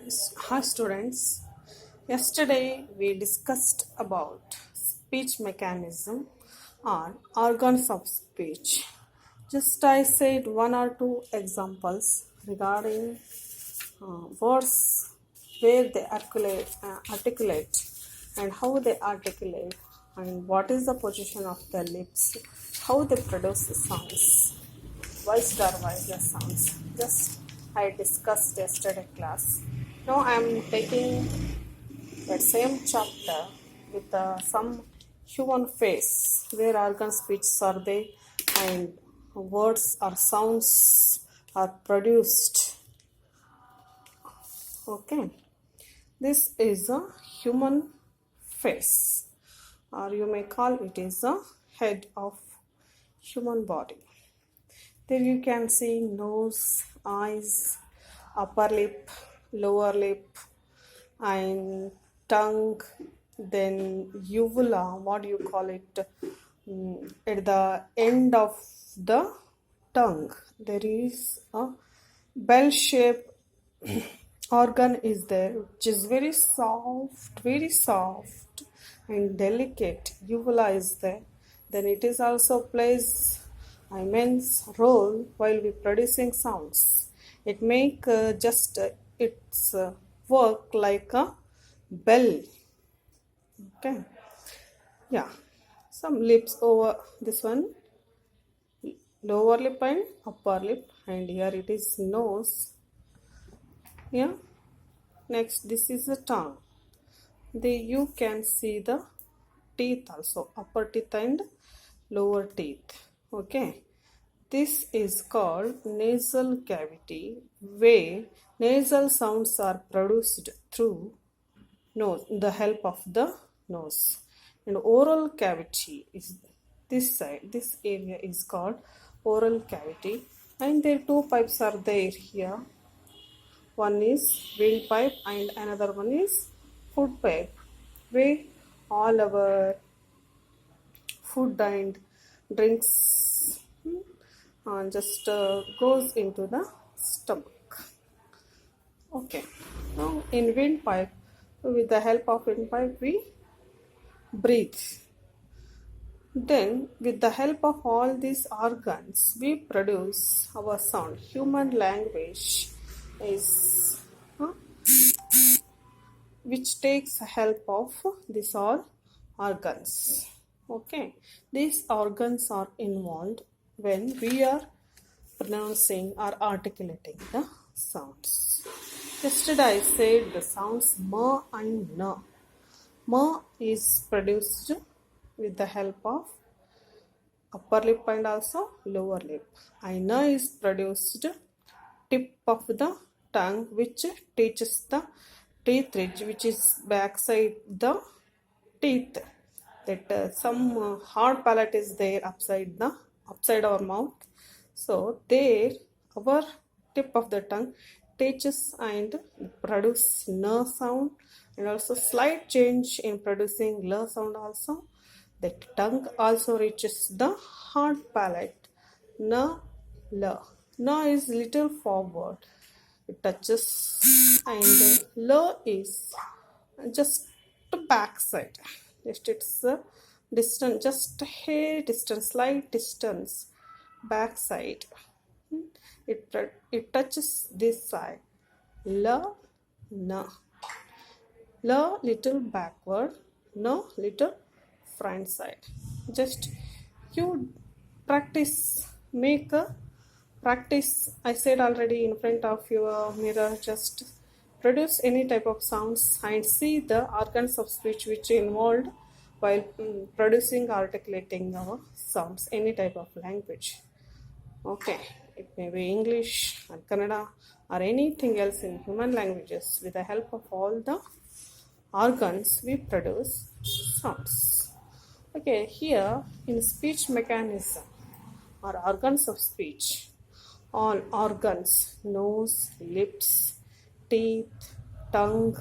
Hi students. Yesterday we discussed about speech mechanism or organs of speech. Just I said one or two examples regarding words where they articulate and how they articulate and what is the position of their lips, how they produce the sounds, voiced or voiceless sounds. Just I discussed yesterday class. Now I am taking that same chapter with some human face where organ speech are there and words or sounds are produced. Okay, this is a human face, or you may call it is a head of human body. There you can see nose, eyes, upper lip, lower lip, and tongue, then uvula, what do you call it? At the end of the tongue, there is a bell-shaped organ is there, which is very soft and delicate. Uvula is there. Then it is also plays immense role while we producing sounds. It make its work like a bell. Okay, yeah. Some lips over this one, lower lip and upper lip, and here it is nose. Yeah. Next, this is the tongue. You can see the teeth also, upper teeth and lower teeth. Okay. This is called nasal cavity, where nasal sounds are produced through nose, the help of the nose. And oral cavity is this side. This area is called oral cavity, and there two pipes are there here. One is windpipe and another one is food pipe, where all our food and drinks just goes into the stomach. Okay. Now in windpipe, with the help of windpipe, we breathe. Then, with the help of all these organs, we produce our sound. Human language is which takes help of these all organs. Okay, these organs are involved when we are pronouncing or articulating the sounds. Yesterday I said the sounds ma and na. Ma is produced with the help of upper lip and also lower lip. And na is produced tip of the tongue, which teaches the teeth ridge, which is backside the teeth. That some hard palate is there upside our mouth. So there, our tip of the tongue teaches and produce n sound, and also slight change in producing l sound also. The tongue also reaches the hard palate. N, l. N is little forward. It touches, and l is just the back side. Just it's a distance, just a hair distance, slight distance back side. It touches this side. La, na. La little backward, no little front side. Just you practice, make a practice. I said already in front of your mirror, just produce any type of sounds and see the organs of speech which involved while producing articulating our sounds, any type of language. Okay, it may be English or Kannada or anything else in human languages. With the help of all the organs, we produce sounds. Okay, here in speech mechanism or organs of speech, all organs, nose, lips, teeth, tongue,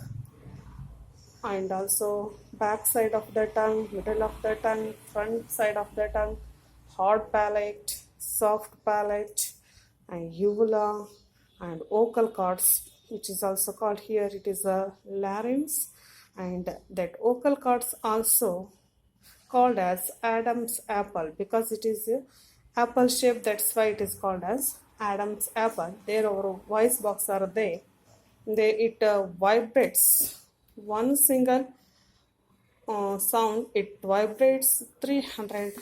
and also back side of the tongue, middle of the tongue, front side of the tongue, hard palate, soft palate, and uvula and vocal cords which is also called here, it is a larynx, and that vocal cords also called as Adam's apple because it is a apple shape. That's why it is called as Adam's apple. There our voice box are there. It vibrates one single sound. It vibrates 300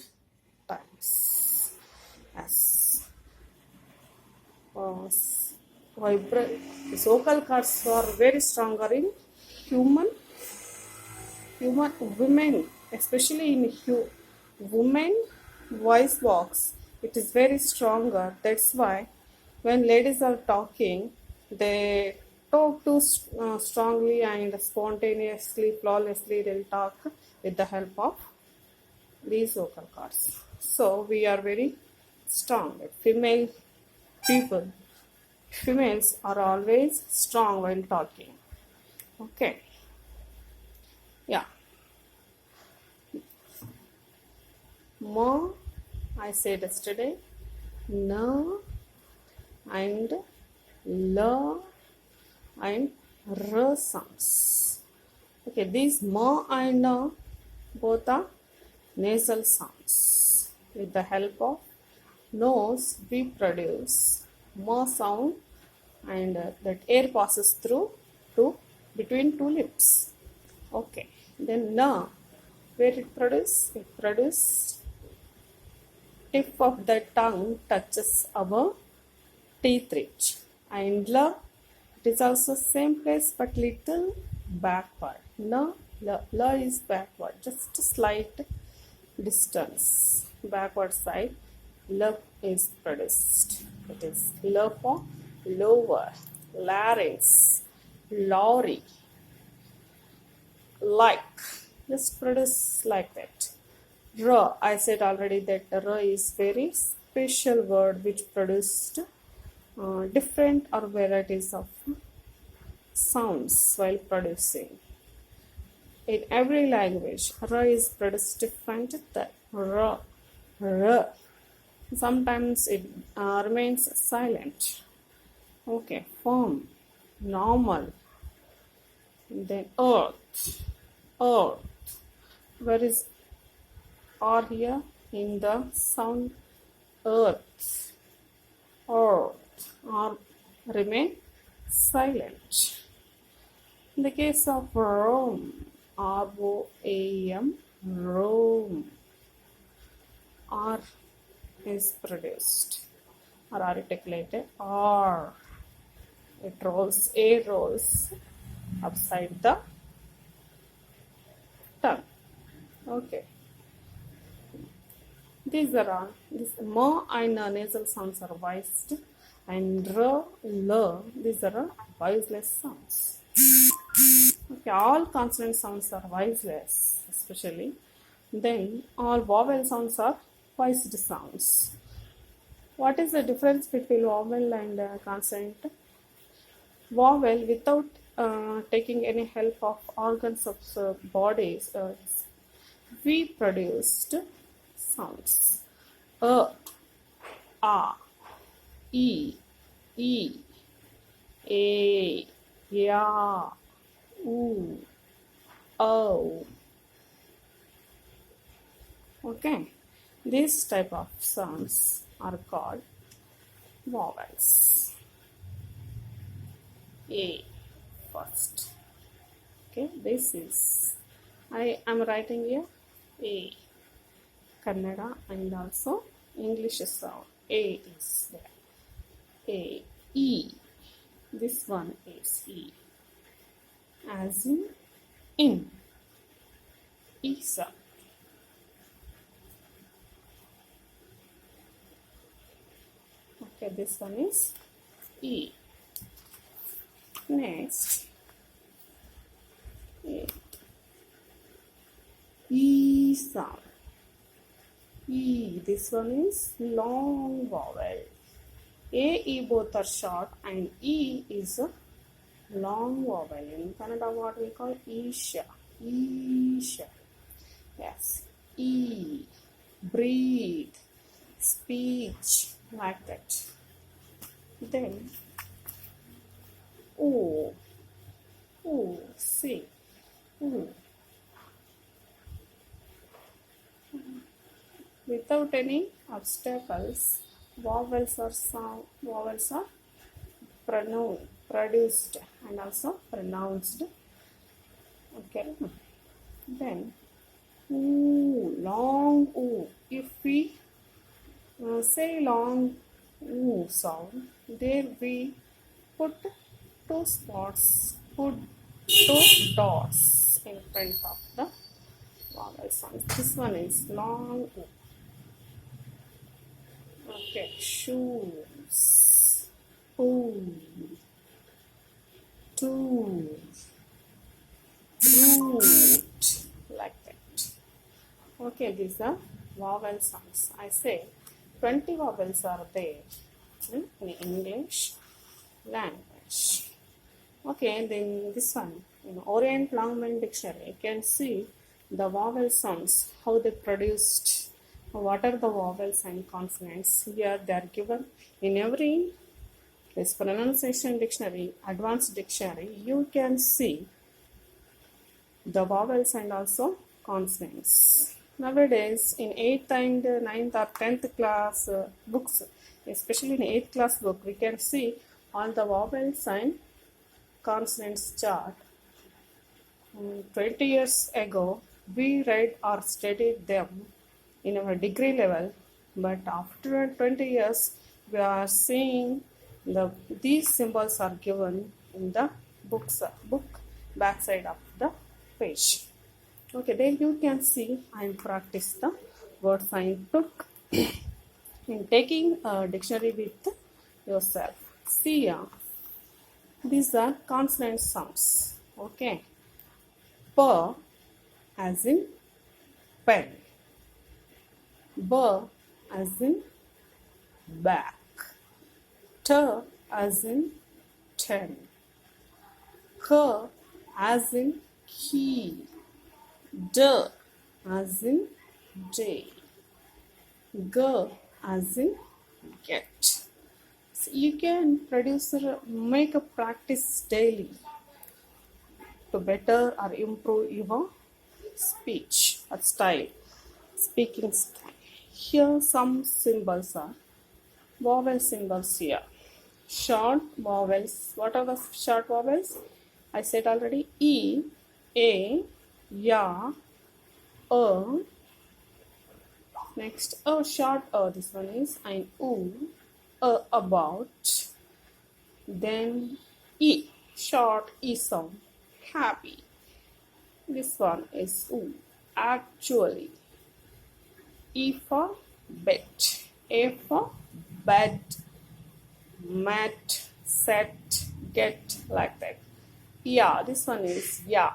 times. Yes. Uh, vocal cords are very stronger in human women, especially in women voice box. It is very stronger. That's why when ladies are talking, they talk too strongly and spontaneously, flawlessly. They'll talk with the help of these vocal cords. So we are very strong. Females are always strong while talking. Okay. Yeah. More, I said yesterday, no and la and r sounds. Okay, these ma and na both are nasal sounds. With the help of nose, we produce ma sound, and that air passes through between two lips. Okay, then na, where it produces tip of the tongue touches our teeth ridge, and la, it is also same place but little backward. La is backward, just a slight distance backward side. La is produced. It is la for lower, larynx, lorry, like, just produce like that. Ra, I said already that ra is very special word which produced different or varieties of sounds while producing. In every language, ra is produced different. The ra. Sometimes it remains silent. Okay, firm, normal. Then earth. Where is R here? In the sound earth. R remain silent. In the case of Rome, R-O-A-M, Rome, R is produced or articulated. R. It rolls, A rolls upside the tongue. Okay. These ma and nasal sounds are voiced, and r, l, these are voiceless sounds. Okay, all consonant sounds are voiceless, especially. Then all vowel sounds are voiced sounds. What is the difference between vowel and consonant? Vowel, without taking any help of organs of bodies, we produced sounds. A, E, A, Ya, U, O. Okay, these type of sounds are called vowels. A first. Okay, this is, I am writing here A, Kannada, and also English sound. A is there. A, E. This one is E. As in. Isa. Okay, this one is E. Next, A. E sound. E. This one is long vowel. A, E both are short, and E is a long vowel. In Kannada, what we call Isha. Isha. Yes. E. Breathe. Speech. Like that. Then O, O, C, O. Without any obstacles, vowels are produced and also pronounced. Okay. Then oo, long oo. If we say long oo sound, there we put two spots, put two dots in front of the vowel sound. This one is long oo. Okay, shoes, ooh, two, root, like that. Okay, these are vowel sounds. I say 20 vowels are there in English language. Okay, then this one, in Orient Longman Dictionary, you can see the vowel sounds, how they produced, what are the vowels and consonants. Here they are given in every this pronunciation dictionary, advanced dictionary, you can see the vowels and also consonants. Nowadays, in 8th and 9th or 10th class books, especially in 8th class book, we can see all the vowels and consonants chart. 20 years ago, we read or studied them in our degree level, but after 20 years, we are seeing these symbols are given in the book backside of the page. Okay, there you can see and practice the words I took in taking a dictionary with yourself. See, these are consonant sounds. Okay, P as in pen, B as in back, T as in 10, K as in key, D as in day, G as in get. So you can make a practice daily to better or improve your speech or style, speaking style. Here some symbols are vowel symbols here. Short vowels. What are the short vowels? I said already. E, A, Ya, next a short this one is and oo, about, then E, short E sound, happy. This one is oo, actually. E for bet, A for bed, mat, set, get, like that. Yeah, this one is yeah,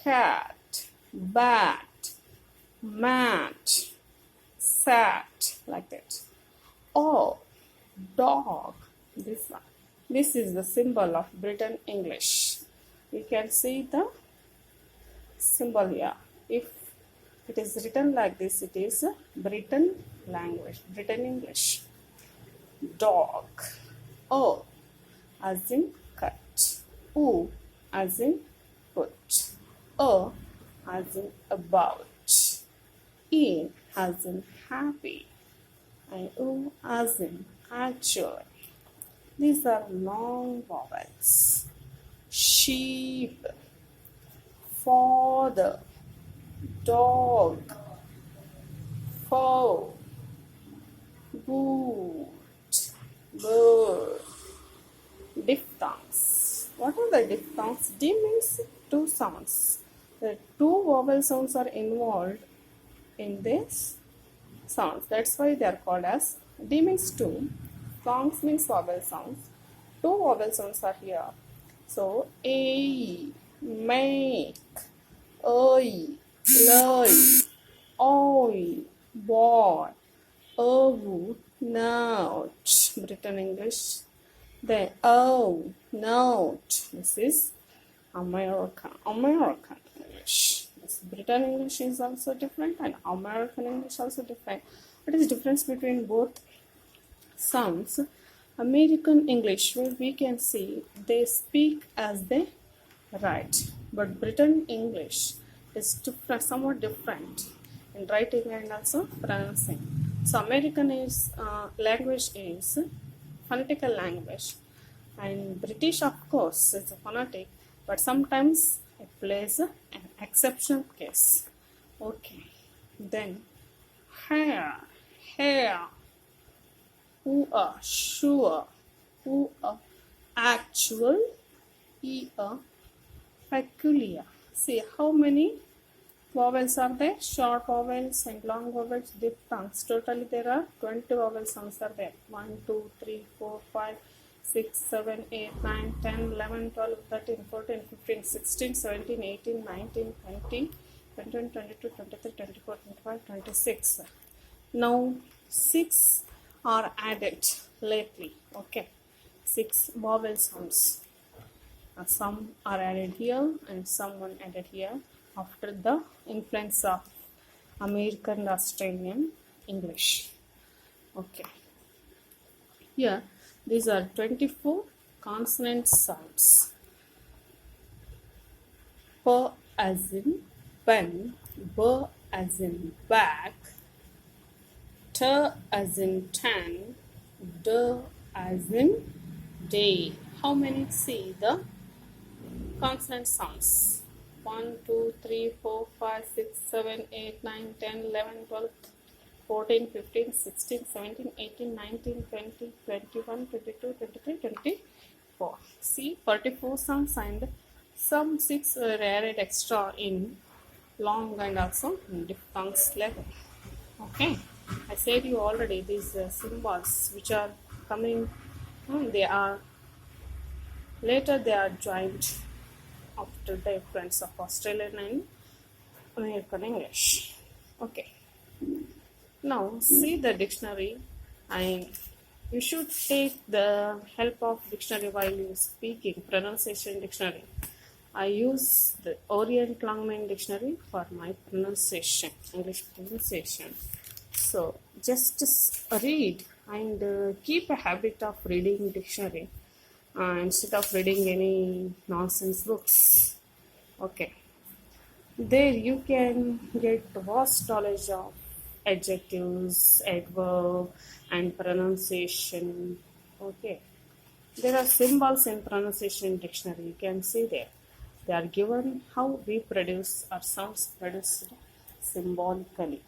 cat, bat, mat, sat, like that. Oh, dog, this one. This is the symbol of Britain English. You can see the symbol here. If it is written like this, it is Britain language, Britain English. Dog. O as in cut. U as in put. A as in about. E as in happy. And U as in actually. These are long vowels. Sheep, father, dog, foe, boot, bird. Diphthongs. What are the diphthongs? D means two sounds. The two vowel sounds are involved in this sounds. That's why they are called as D means two. Thongs means vowel sounds. Two vowel sounds are here. So A, make, oi, lay, oi, boy, note. Britain English. Then note. This is American English. This Britain English is also different and American English also different. What is the difference between both sounds? American English, where we can see they speak as they write. But Britain English is different, somewhat different in writing and also pronouncing. So American is language is phonetical language, and British, of course, is a phonetic, but sometimes it plays an exceptional case. Okay, then hair, who are sure, who are actual, peculiar. See how many vowels are there? Short vowels and long vowels, diphthongs. Totally there are 20 vowel sounds are there. 1, 2, 3, 4, 5, 6, 7, 8, 9, 10, 11, 12, 13, 14, 15, 16, 17, 18, 19, 20, 21, 22, 23, 24, 25, 26. Now 6 are added lately. Okay, 6 vowel sounds. Some are added here and some one added here after the influence of American and Australian English. Okay. Here, these are 24 consonant sounds. P as in pen, B as in back, T as in tan, D as in day. How many? See the consonant sounds. 1, 2, 3, 4, 5, 6, 7, 8, 9, 10, 11, 12, 14, 15, 16, 17, 18, 19, 20, 21, 22, 23, 24. See 44 sounds, and some 6 were added extra in long and also in diphthongs level. Okay, I said you already these symbols which are coming, they are later they are joined after the influence of Australian and American English. Okay, now see the dictionary, and you should take the help of dictionary while you speaking. Pronunciation dictionary, I use the Orient Longman dictionary for my pronunciation, English pronunciation. So just read and keep a habit of reading dictionary instead of reading any nonsense books. Okay, there you can get vast knowledge of adjectives, adverb, and pronunciation. Okay, there are symbols in pronunciation dictionary. You can see there. They are given how we produce our sounds produced symbolically.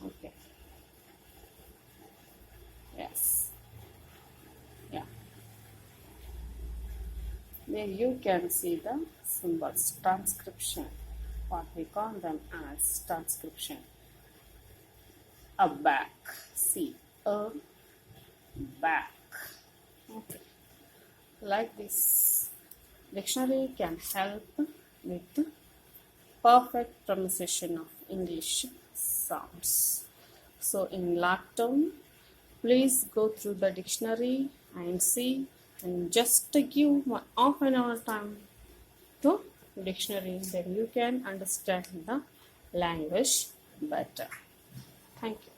Okay. Yes. Yeah. There you can see the symbols. Transcription. What we call them as transcription. A back. See. A back. Okay. Like this, dictionary can help with perfect pronunciation of English sounds. So in lockdown, please go through the dictionary and see, and just give half an hour time to dictionary, then you can understand the language better. Thank you.